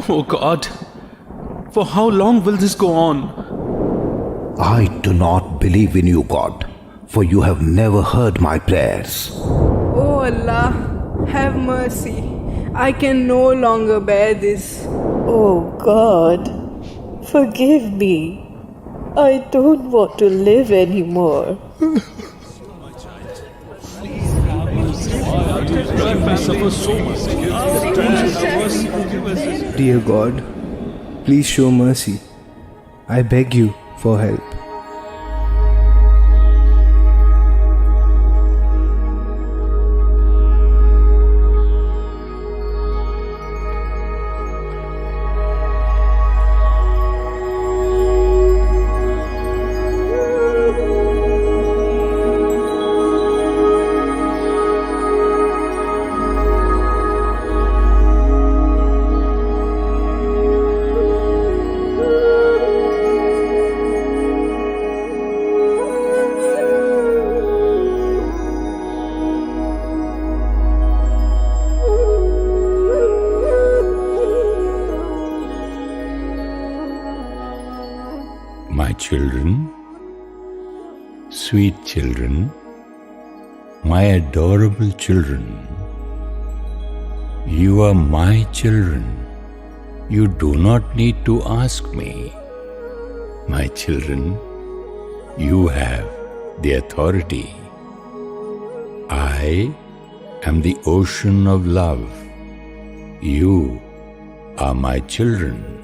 Oh God, for how long will this go on? I do not believe in you, God, for you have never heard my prayers. Oh Allah, have mercy. I can no longer bear this. Oh God, forgive me. I don't want to live anymore. Dear God, please show mercy. I beg you for help. My children, sweet children, my adorable children, you are my children. You do not need to ask me. My children, you have the authority. I am the ocean of love. You are my children.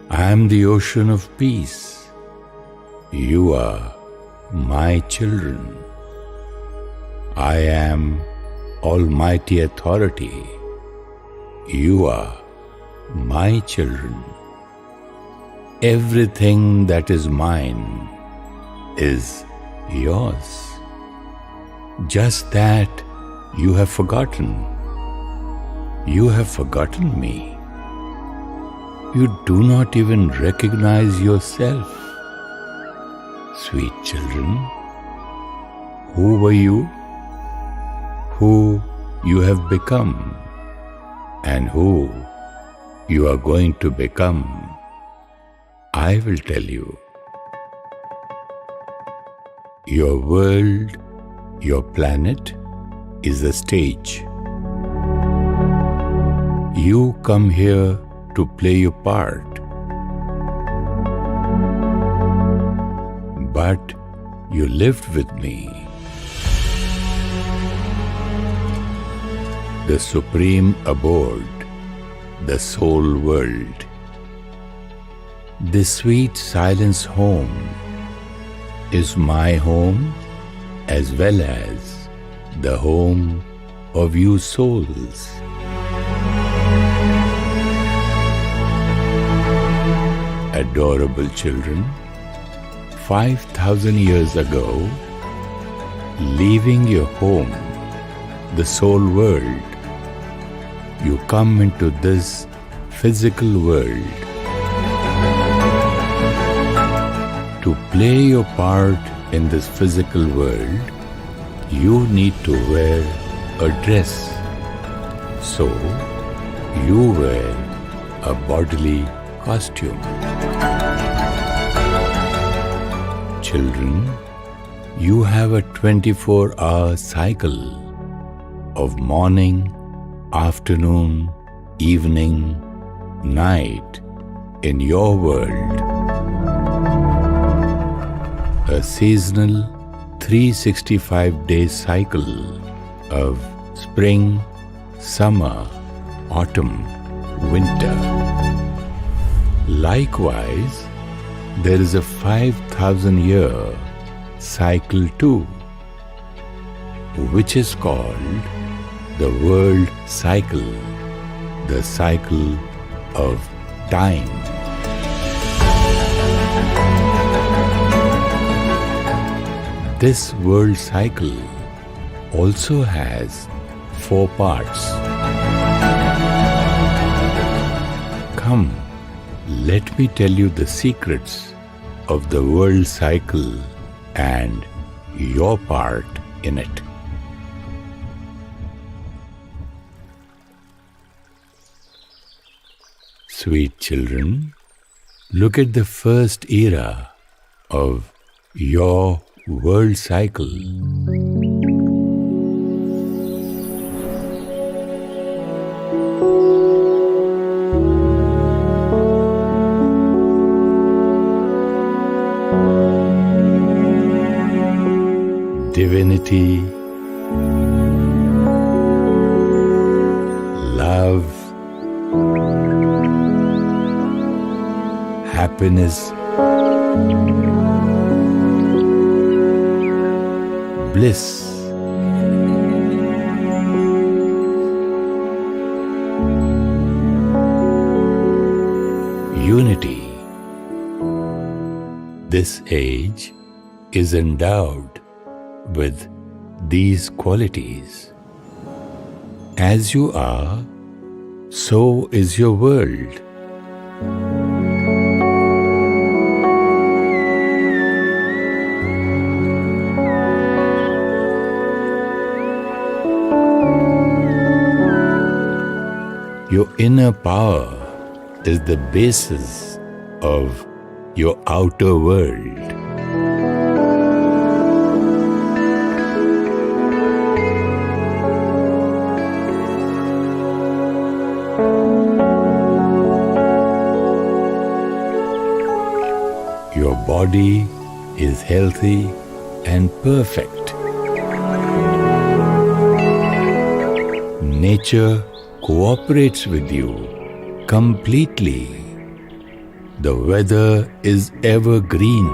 I am the ocean of peace. You are my children. I am Almighty Authority. You are my children. Everything that is mine is yours. Just that you have forgotten. You have forgotten me. You do not even recognize yourself. Sweet children, who were you? Who you have become, and who you are going to become, I will tell you. Your world, your planet, is a stage. You come here to play your part. But you lived with me. The supreme abode, the soul world. This sweet silence home is my home as well as the home of you souls. Adorable children, 5,000 years ago, leaving your home, the soul world, you come into this physical world. To play your part in this physical world, you need to wear a dress. So, you wear a bodily costume. Children, you have a 24-hour cycle of morning, afternoon, evening, night in your world. A seasonal 365-day cycle of spring, summer, autumn, winter. Likewise, there is a 5,000-year cycle too, which is called the world cycle, the cycle of time. This world cycle also has 4 parts. Come, let me tell you the secrets of the world cycle and your part in it. Sweet children, look at the first era of your world cycle. Divinity, love, happiness, bliss, unity. This age is endowed with these qualities. As you are, so is your world. Your inner power is the basis of your outer world. Your body is healthy and perfect. Nature cooperates with you completely. The weather is evergreen.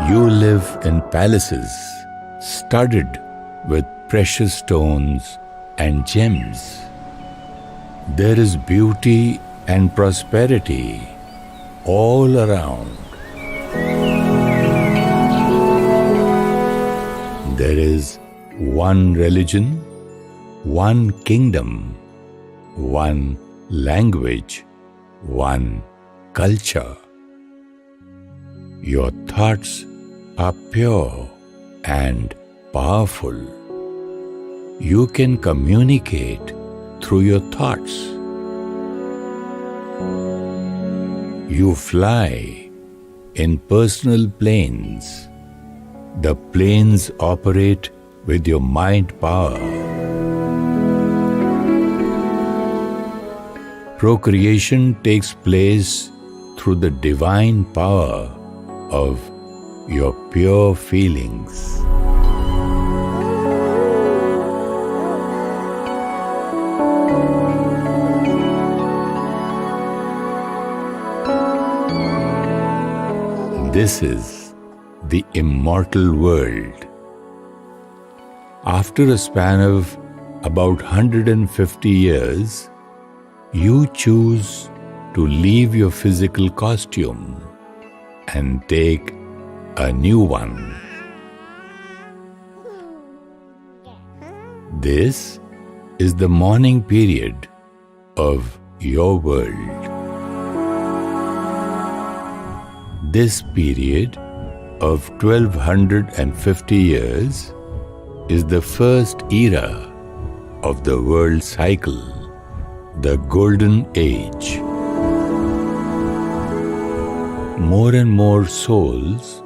You live in palaces studded with precious stones and gems. There is beauty and prosperity all around. There is one religion, one kingdom, one language, one culture. Your thoughts are pure and powerful. You can communicate through your thoughts. You fly in personal planes. The planes operate with your mind power. Procreation takes place through the divine power of your pure feelings. This is the immortal world. After a span of about 150 years, you choose to leave your physical costume and take a new one. This is the morning period of your world. This period of 1250 years is the first era of the world cycle, the Golden Age. More and more souls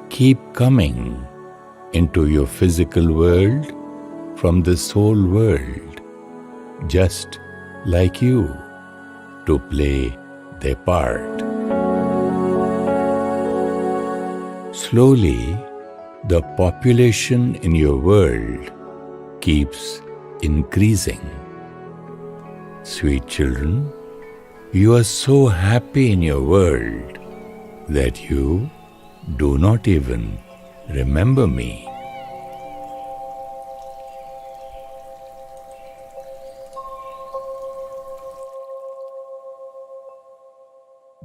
keep coming into your physical world from the soul world, just like you, to play their part. Slowly, the population in your world keeps increasing. Sweet children, you are so happy in your world that you do not even remember me.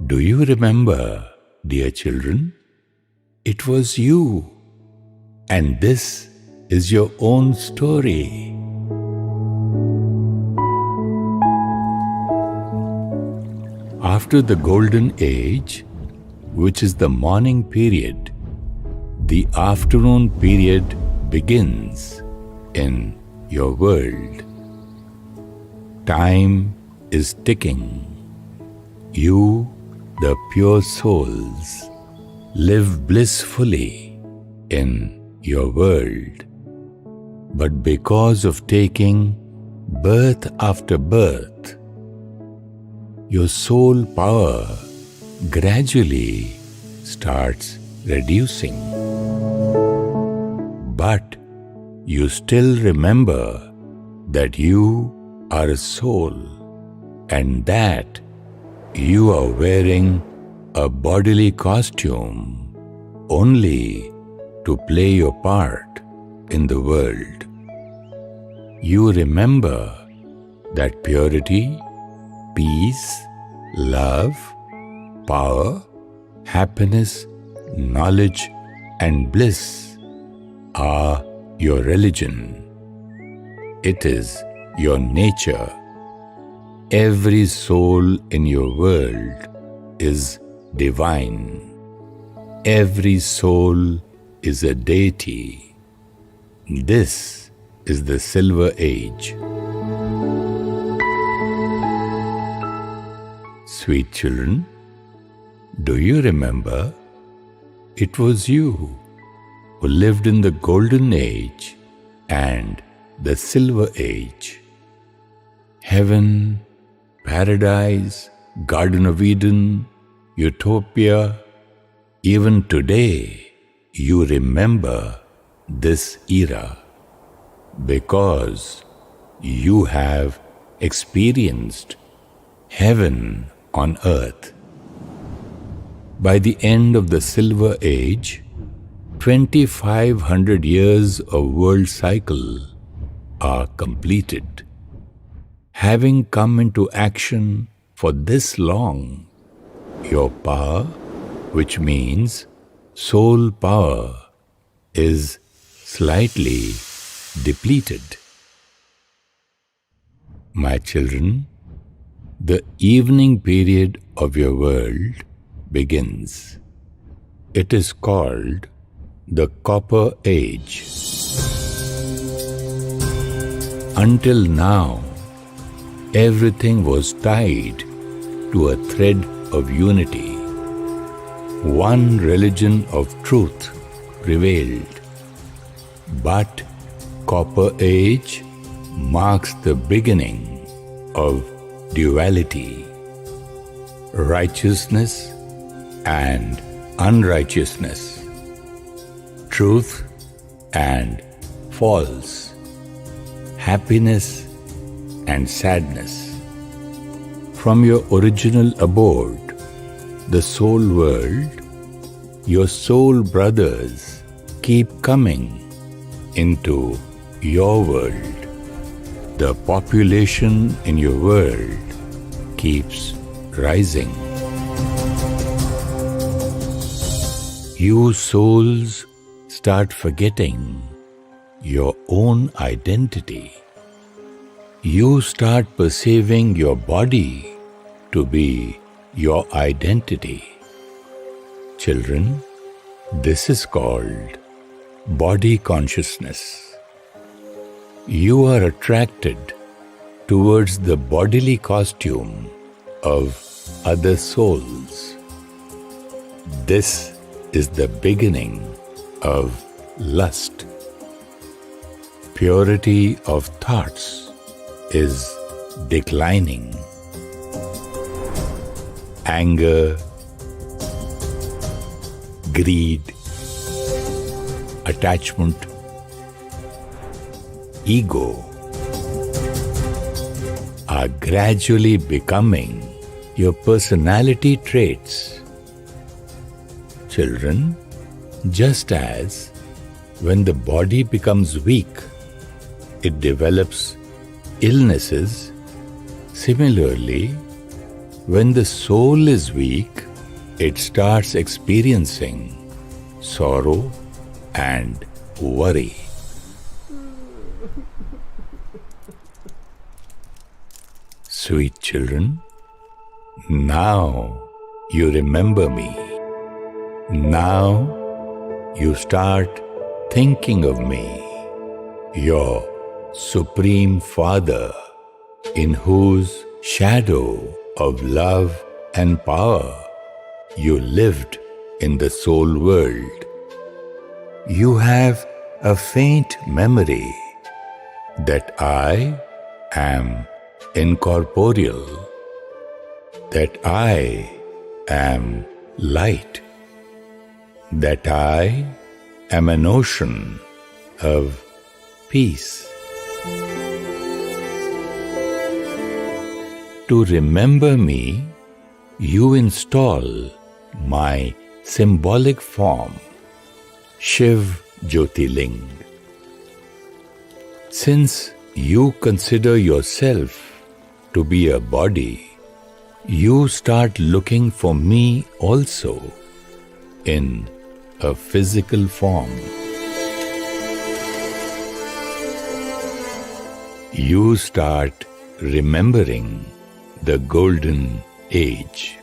Do you remember, dear children? It was you, and this is your own story. After the golden age, which is the morning period, the afternoon period begins in your world. Time is ticking. You, the pure souls, live blissfully in your world. But because of taking birth after birth, your soul power gradually starts reducing. But you still remember that you are a soul and that you are wearing a bodily costume only to play your part in the world. You remember that purity, peace, love, power, happiness, knowledge, and bliss are your religion. It is your nature. Every soul in your world is divine. Every soul is a deity. This is the Silver Age. Sweet children, do you remember? It was you who lived in the Golden Age and the Silver Age. Heaven, paradise, Garden of Eden, Utopia, even today you remember this era because you have experienced heaven on earth. By the end of the Silver Age, 2,500 years of world cycle are completed. Having come into action for this long, your power, which means soul power, is slightly depleted. My children, the evening period of your world begins. It is called the Copper Age. Until now, everything was tied to a thread of unity. One religion of truth prevailed. But Copper Age marks the beginning of duality, righteousness and unrighteousness, truth and false, happiness and sadness. From your original abode, the soul world, your soul brothers keep coming into your world. The population in your world keeps rising. You souls start forgetting your own identity. You start perceiving your body to be your identity. Children, this is called body consciousness. You are attracted towards the bodily costume of other souls. This is the beginning of lust. Purity of thoughts is declining. Anger, greed, attachment, ego are gradually becoming your personality traits. Children, just as when the body becomes weak, it develops illnesses, similarly, when the soul is weak, it starts experiencing sorrow and worry. Sweet children, Now you remember me. Now you start thinking of me, your Supreme Father, in whose shadow of love and power you lived in the soul world. You have a faint memory that I am incorporeal, that I am light, that I am an ocean of peace. To remember me, you install my symbolic form, Shiv Jyotirling. Since you consider yourself to be a body, you start looking for me also in a physical form. You start remembering the golden age.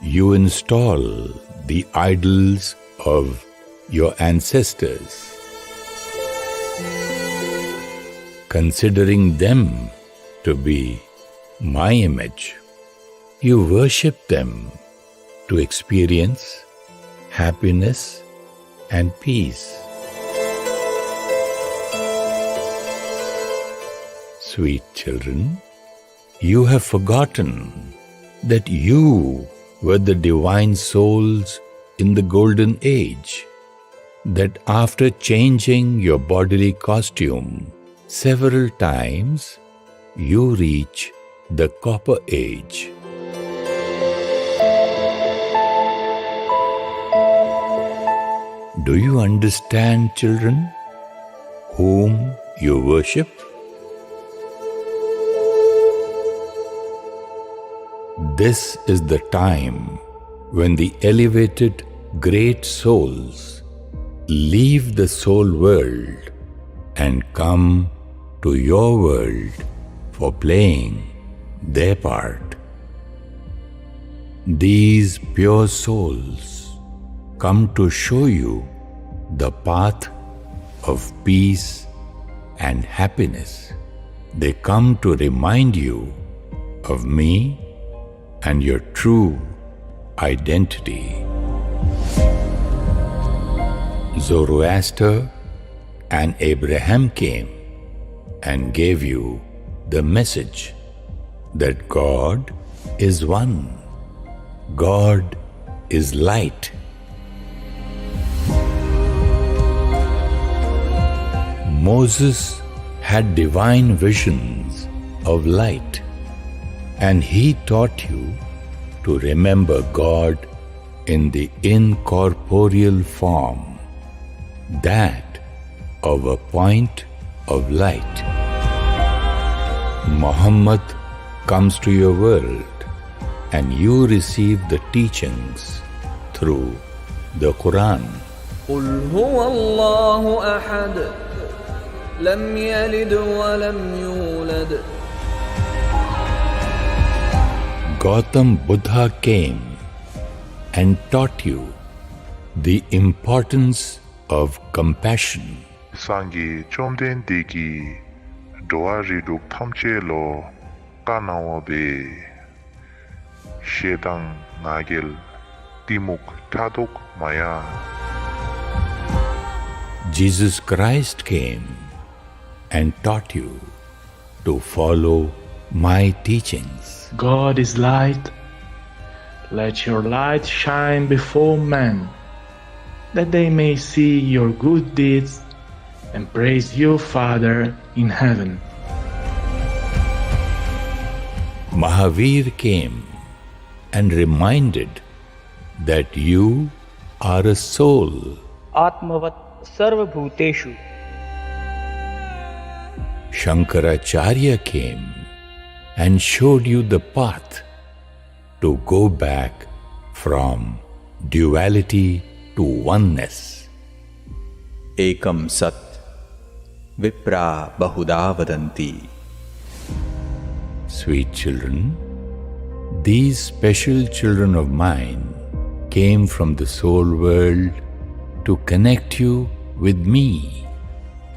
You install the idols of your ancestors, considering them to be my image. You worship them to experience happiness and peace. Sweet children, you have forgotten that you were the divine souls in the golden age, that after changing your bodily costume several times, you reach the copper age. Do you understand, children, whom you worship? This is the time when the elevated great souls leave the soul world and come to your world for playing their part. These pure souls come to show you the path of peace and happiness. They come to remind you of me and your true identity. Zoroaster and Abraham came and gave you the message that God is one. God is light. Moses had divine visions of light, and he taught you to remember God in the incorporeal form, that of a point of light. Muhammad comes to your world and you receive the teachings through the Quran. قل هو الله أحد لم يلد ولم يولد. Gautam Buddha came and taught you the importance of compassion. 상기 좀된 디기 도아리룩 탐체로 까나와베 셰당 나겔 디묵 타독 마야. Jesus Christ came and taught you to follow my teachings. God is light. Let your light shine before men, that they may see your good deeds and praise you, Father in heaven. Mahavir came and reminded that you are a soul. Atmavat sarvabhuteshu. Shankaracharya came and showed you the path to go back from duality to oneness. Ekam sat vipra bahuda vadanti. Sweet children, These special children of mine came from the soul world to connect you with me,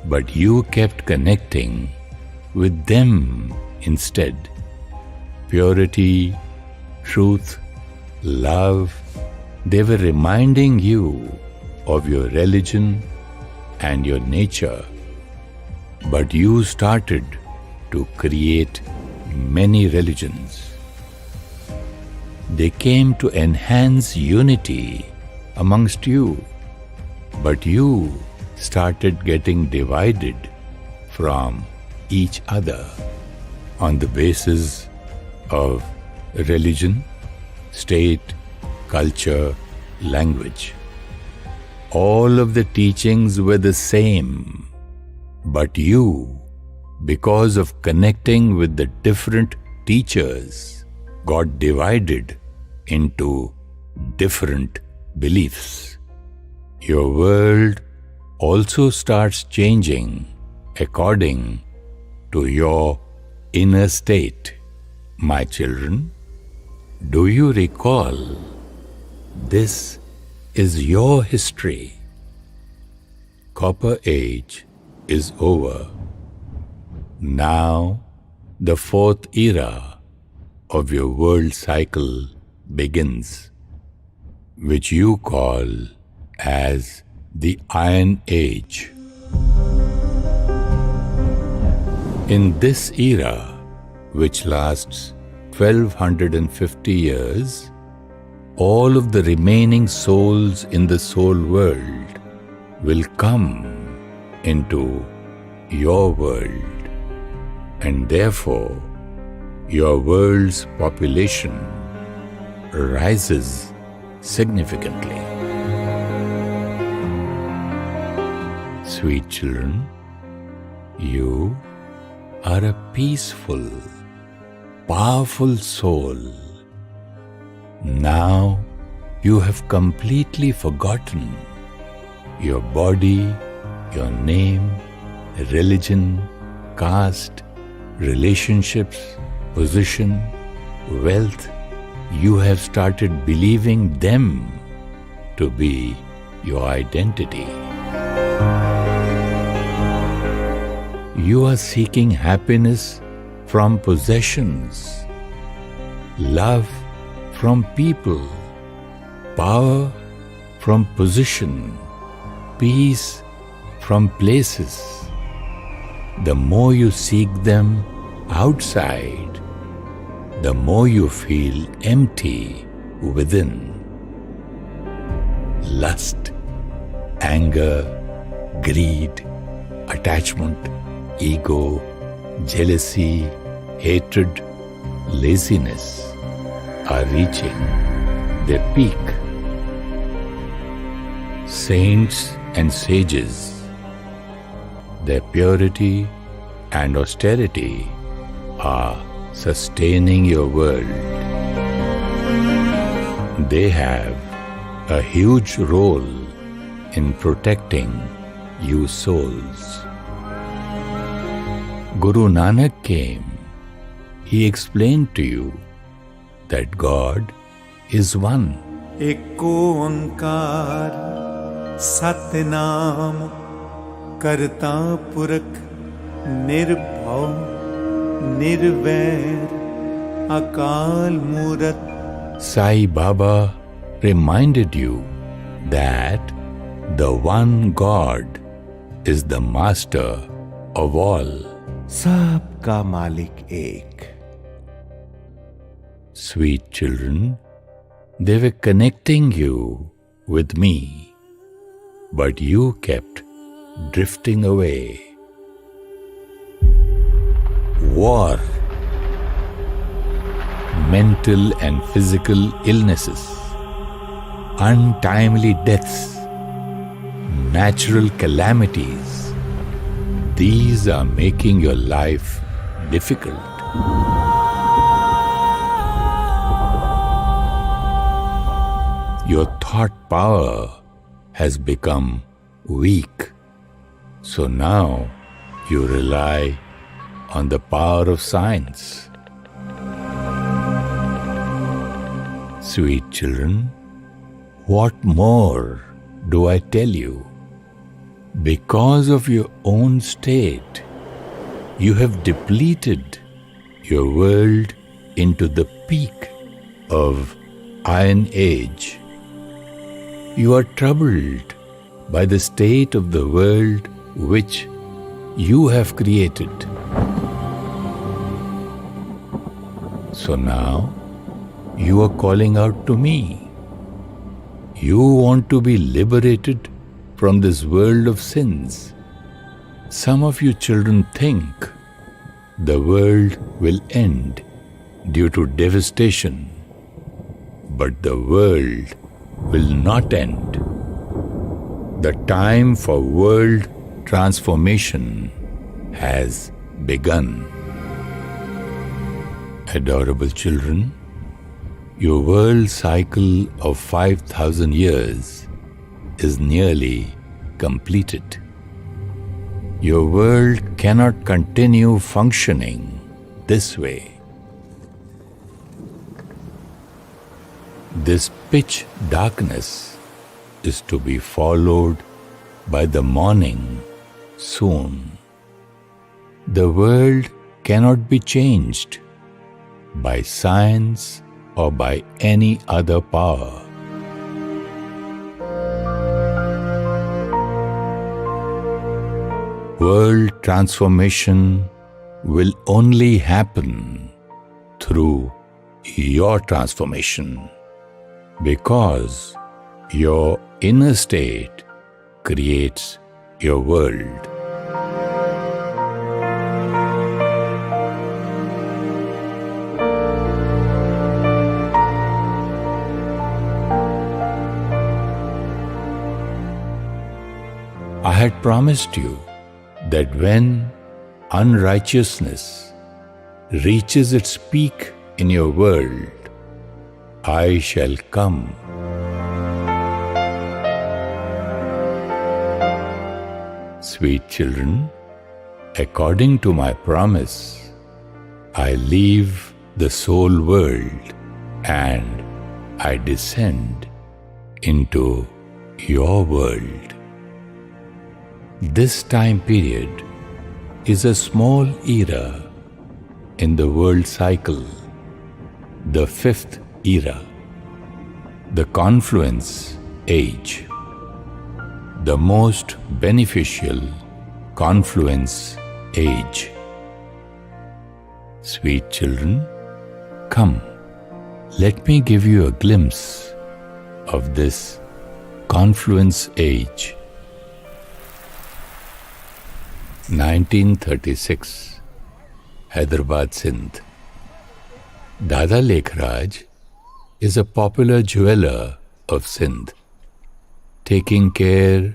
but you kept connecting with them instead. Purity, truth, love, they were reminding you of your religion and your nature, but you started to create many religions. They came to enhance unity amongst you, but you started getting divided from each other on the basis of religion, state, culture, language. All of the teachings were the same, but you, because of connecting with the different teachers, got divided into different beliefs. Your world also starts changing according to your inner state. My children, do you recall? This is your history. Copper Age is over. Now, the fourth era of your world cycle begins, which you call as the Iron Age. In this era, which lasts 1250 years, all of the remaining souls in the soul world will come into your world, and therefore your world's population rises significantly. Sweet children, you are a peaceful, powerful soul. Now you have completely forgotten your body, your name, religion, caste, relationships, position, wealth. You have started believing them to be your identity. You are seeking happiness from possessions, love from people, power from position, peace from places. The more you seek them outside, the more you feel empty within. Lust, anger, greed, attachment, ego, jealousy, hatred, laziness are reaching their peak. Saints and sages, their purity and austerity are sustaining your world. They have a huge role in protecting you souls. Guru Nanak came. He explained to you that God is one. एको ओंकार सतनाम करता पुरख निर्भव निर्वैर अकाल मूरत. Sai Baba reminded you that the one God is the master of all. सबका मालिक एक. Sweet children, they were connecting you with me, but you kept drifting away. War, mental and physical illnesses, untimely deaths, natural calamities, these are making your life difficult. Your thought power has become weak, so now you rely on the power of science. Sweet children, what more do I tell you? Because of your own state, you have depleted your world into the peak of Iron Age. You are troubled by the state of the world which you have created. So now you are calling out to me. You want to be liberated from this world of sins. Some of you children think the world will end due to devastation, but the world will not end. The time for world transformation has begun. Adorable children, your world cycle of 5,000 years is nearly completed. Your world cannot continue functioning this way. This pitch darkness is to be followed by the morning soon. The world cannot be changed by science or by any other power. World transformation will only happen through your transformation, because your inner state creates your world. I had promised you that when unrighteousness reaches its peak in your world, I shall come. Sweet children, according to my promise, I leave the soul world and I descend into your world. This time period is a small era in the world cycle, the fifth era, the confluence age, the most beneficial confluence age. Sweet children, come, let me give you a glimpse of this confluence age. 1936, Hyderabad, Sindh. Dada Lekhraj is a popular jeweler of Sindh, taking care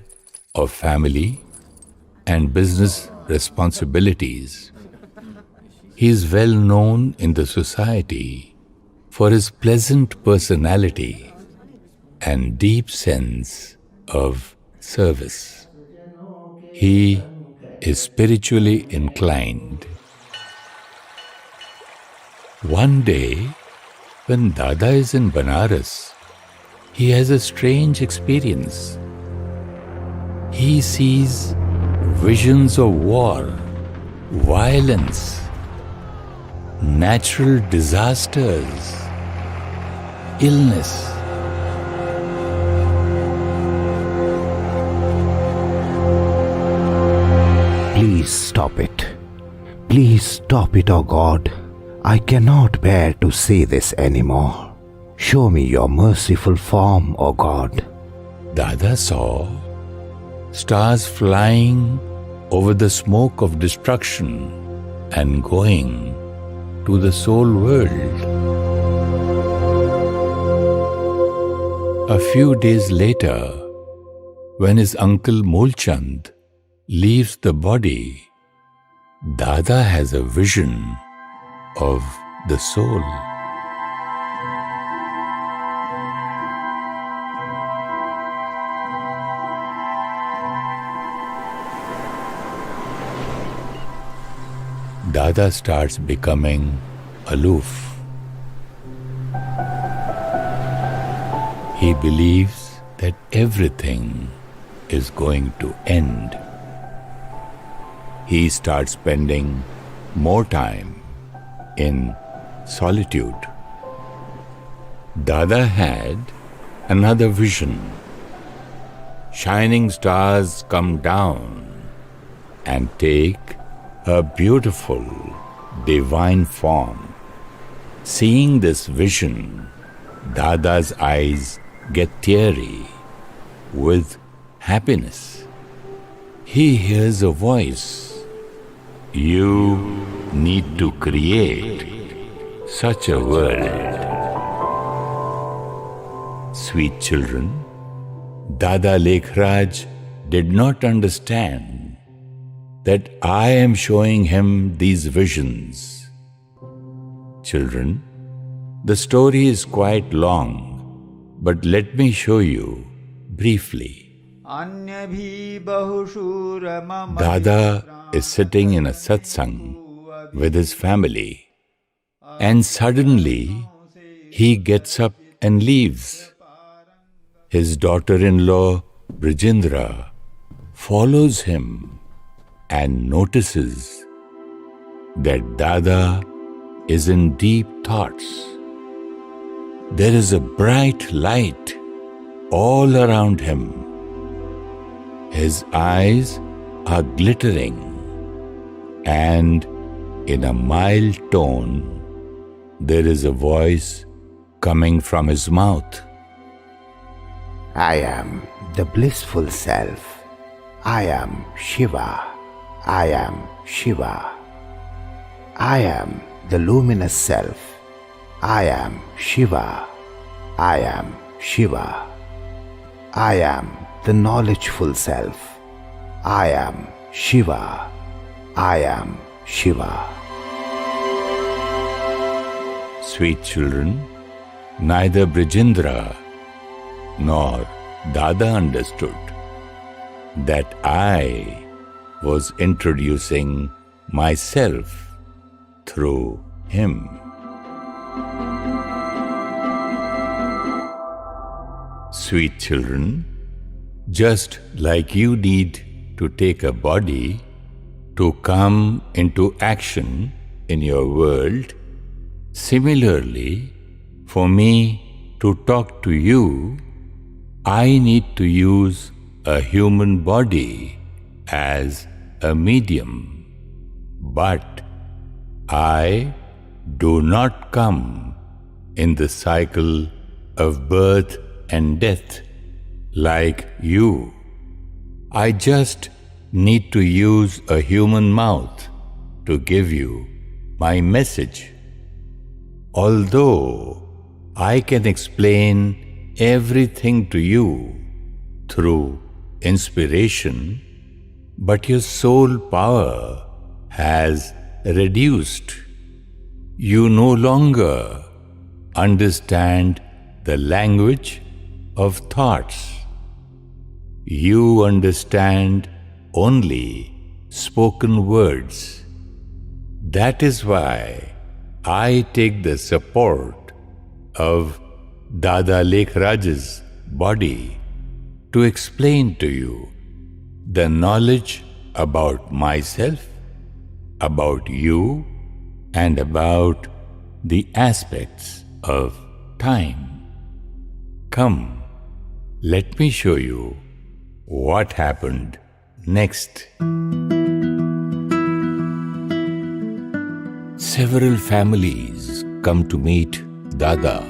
of family and business responsibilities. He is well known in the society for his pleasant personality and deep sense of service. He is spiritually inclined. One day, when Dada is in Banaras, he has a strange experience. He sees visions of war, violence, natural disasters, illness. Please stop it. Please stop it, O God. I cannot bear to see this anymore. Show me your merciful form, O God. Dada saw stars flying over the smoke of destruction and going to the soul world. A few days later, when his uncle Mulchand leaves the body, Dada has a vision of the soul. Dada starts becoming aloof. He believes that everything is going to end. He starts spending more time in solitude. Dada had another vision. Shining stars come down and take a beautiful divine form. Seeing this vision, Dada's eyes get teary with happiness. He hears a voice. You need to create such a world. Sweet children, Dada Lekhraj did not understand that I am showing him these visions. Children, the story is quite long, but let me show you briefly. Dada is sitting in a satsang with his family, and suddenly he gets up and leaves. His daughter-in-law, Brijendra, follows him and notices that Dada is in deep thoughts. There is a bright light all around him. His eyes are glittering, and in a mild tone, there is a voice coming from his mouth. I am the blissful self. I am Shiva. I am Shiva. I am the luminous self. I am Shiva. I am Shiva. I am the knowledgeful self. I am Shiva. I am Shiva. Sweet children, neither Brijendra nor Dada understood that I was introducing myself through him. Sweet children, just like you need to take a body to come into action in your world, similarly, for me to talk to you, I need to use a human body as a medium. But I do not come in the cycle of birth and death like you. I just need to use a human mouth to give you my message. Although I can explain everything to you through inspiration, but your soul power has reduced. You no longer understand the language of thoughts. You understand only spoken words. That is why I take the support of Dada Lekhraj's body to explain to you the knowledge about myself, about you, and about the aspects of time. Come, let me show you what happened next. Several families come to meet Dada.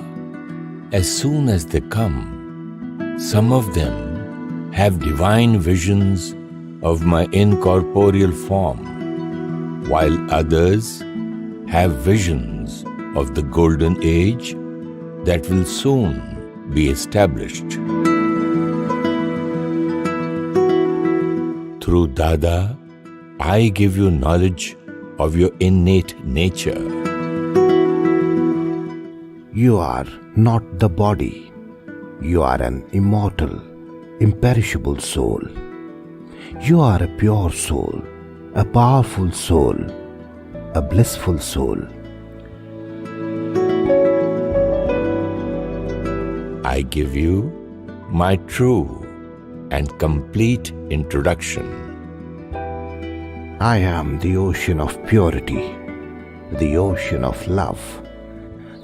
As soon as they come, some of them have divine visions of my incorporeal form, while others have visions of the golden age that will soon be established. Through Dada, I give you knowledge of your innate nature. You are not the body. You are an immortal, imperishable soul. You are a pure soul, a powerful soul, a blissful soul. I give you my true and complete introduction. I am the ocean of purity, the ocean of love,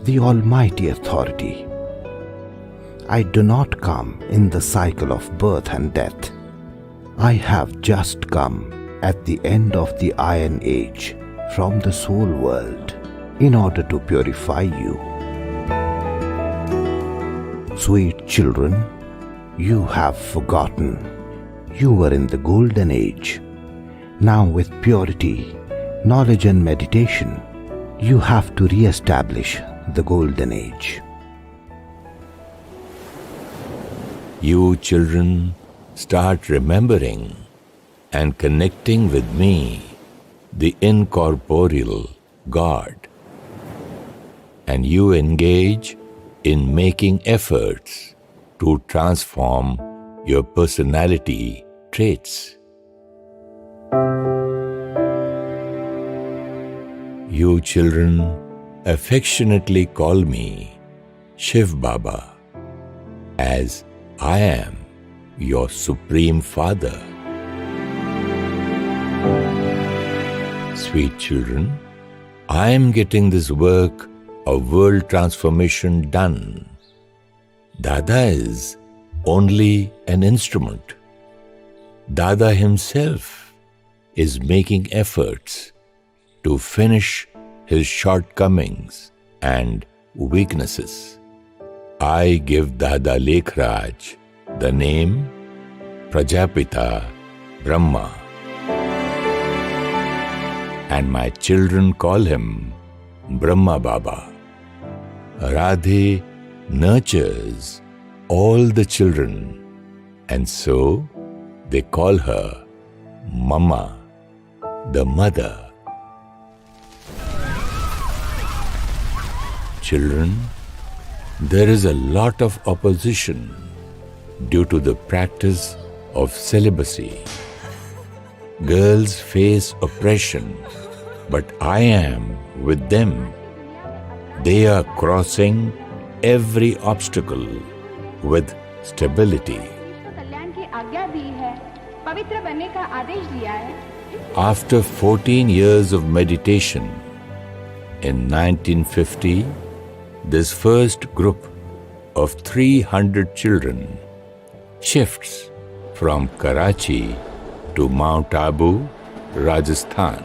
the almighty authority. I do not come in the cycle of birth and death. I have just come at the end of the Iron Age from the soul world in order to purify you. Sweet children, you have forgotten. You were in the golden age. Now with purity, knowledge and meditation, you have to re-establish the golden age. You children start remembering and connecting with me, the incorporeal God. And you engage in making efforts to transform your personality traits. You children affectionately call me Shiv Baba, as I am your Supreme Father. Sweet children, I am getting this work of world transformation done. Dada is only an instrument. Dada himself is making efforts to finish his shortcomings and weaknesses. I give Dada Lekhraj the name Prajapita Brahma, and my children call him Brahma Baba. Radhe nurtures all the children, and so they call her Mama, the mother. Children, there is a lot of opposition due to the practice of celibacy. Girls face oppression, but I am with them. They are crossing every obstacle with stability. After 14 years of meditation, in 1950, this first group of 300 children shifts from Karachi to Mount Abu, Rajasthan.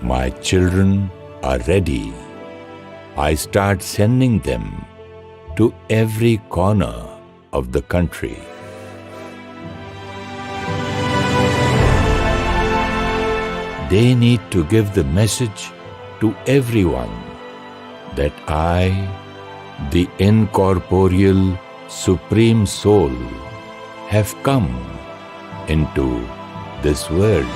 My children are ready. I start sending them to every corner of the country. They need to give the message to everyone that I, the incorporeal Supreme Soul, have come into this world.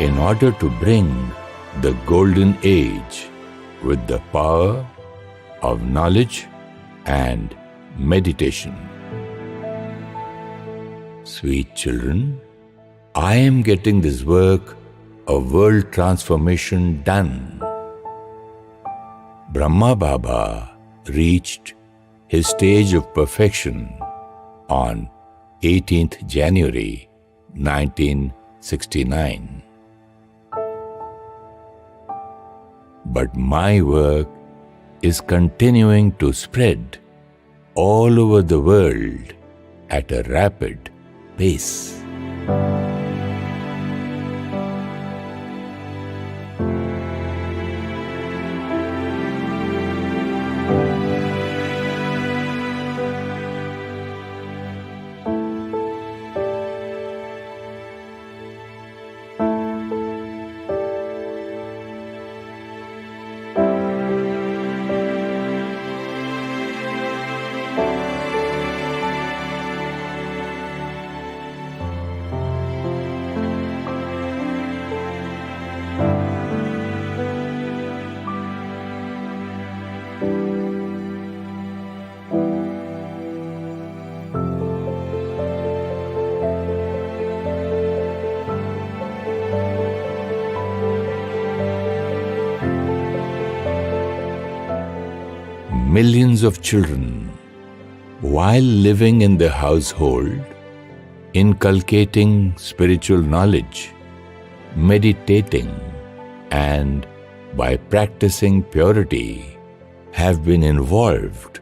In order to bring the golden age with the power of knowledge and meditation. Sweet children, I am getting this work of world transformation done. Brahma Baba reached his stage of perfection on 18th January 1969. But my work is continuing to spread all over the world at a rapid pace. millions of children, while living in the household, inculcating spiritual knowledge, meditating, and by practicing purity, have been involved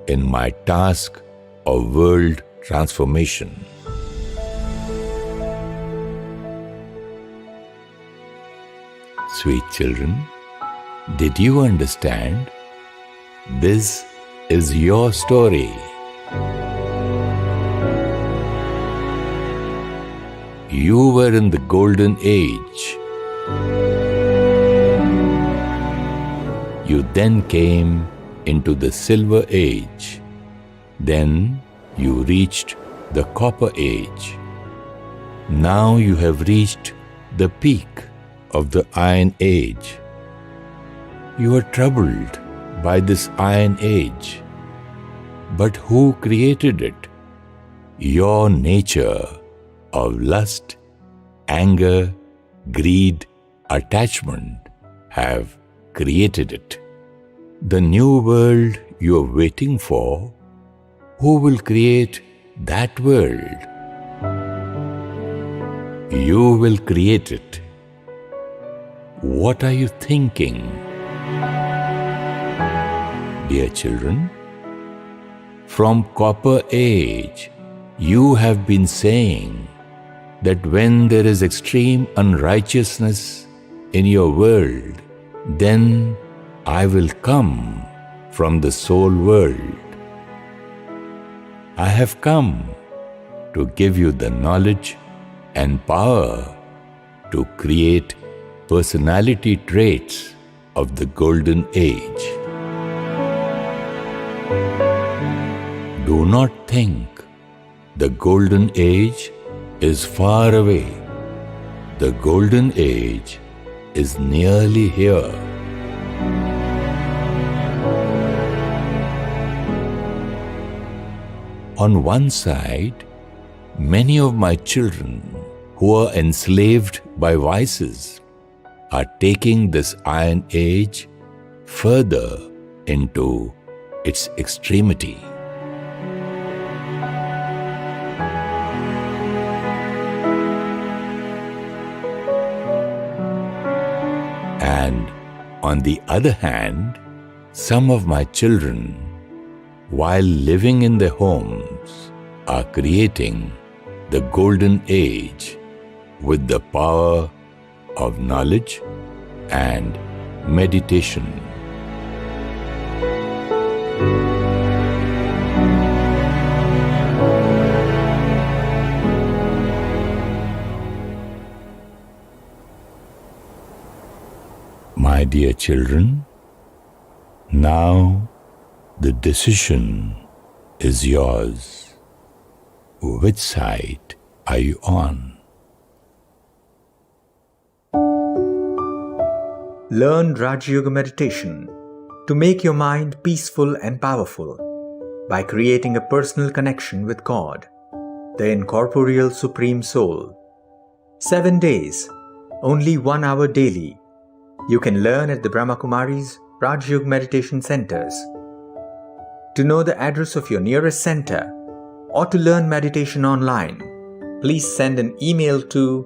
in my task of world transformation. Sweet children, did you understand? This is your story. You were in the golden age. You then came into the silver age. Then you reached the copper age. Now you have reached the peak of the iron age. You are troubled by this iron age. But who created it? Your nature of lust, anger, greed, attachment have created it. The new world you are waiting for, who will create that world? You will create it. What are you thinking? Dear children, from copper age, you have been saying that when there is extreme unrighteousness in your world, then I will come from the soul world. I have come to give you the knowledge and power to create personality traits of the golden age. Do not think the golden age is far away. The golden age is nearly here. On one side, many of my children who are enslaved by vices are taking this iron age further into its extremity. And on the other hand, some of my children, while living in their homes, are creating the golden age with the power of knowledge and meditation. My dear children, now the decision is yours. Which side are you on? Learn Raja Yoga meditation to make your mind peaceful and powerful by creating a personal connection with God, the incorporeal Supreme Soul. 7 days, only 1 hour daily. You can learn at the Brahma Kumaris Raja Yoga meditation centers. To know the address of your nearest center or to learn meditation online, please send an email to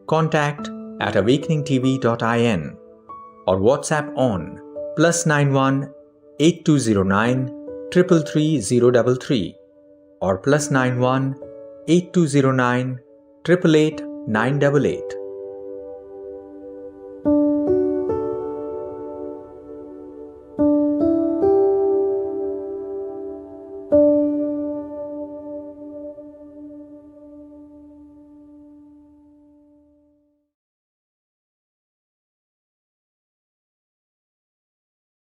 contact@awakeningtv.in or WhatsApp on +91 8209 333 033 or +91 8209 888 988.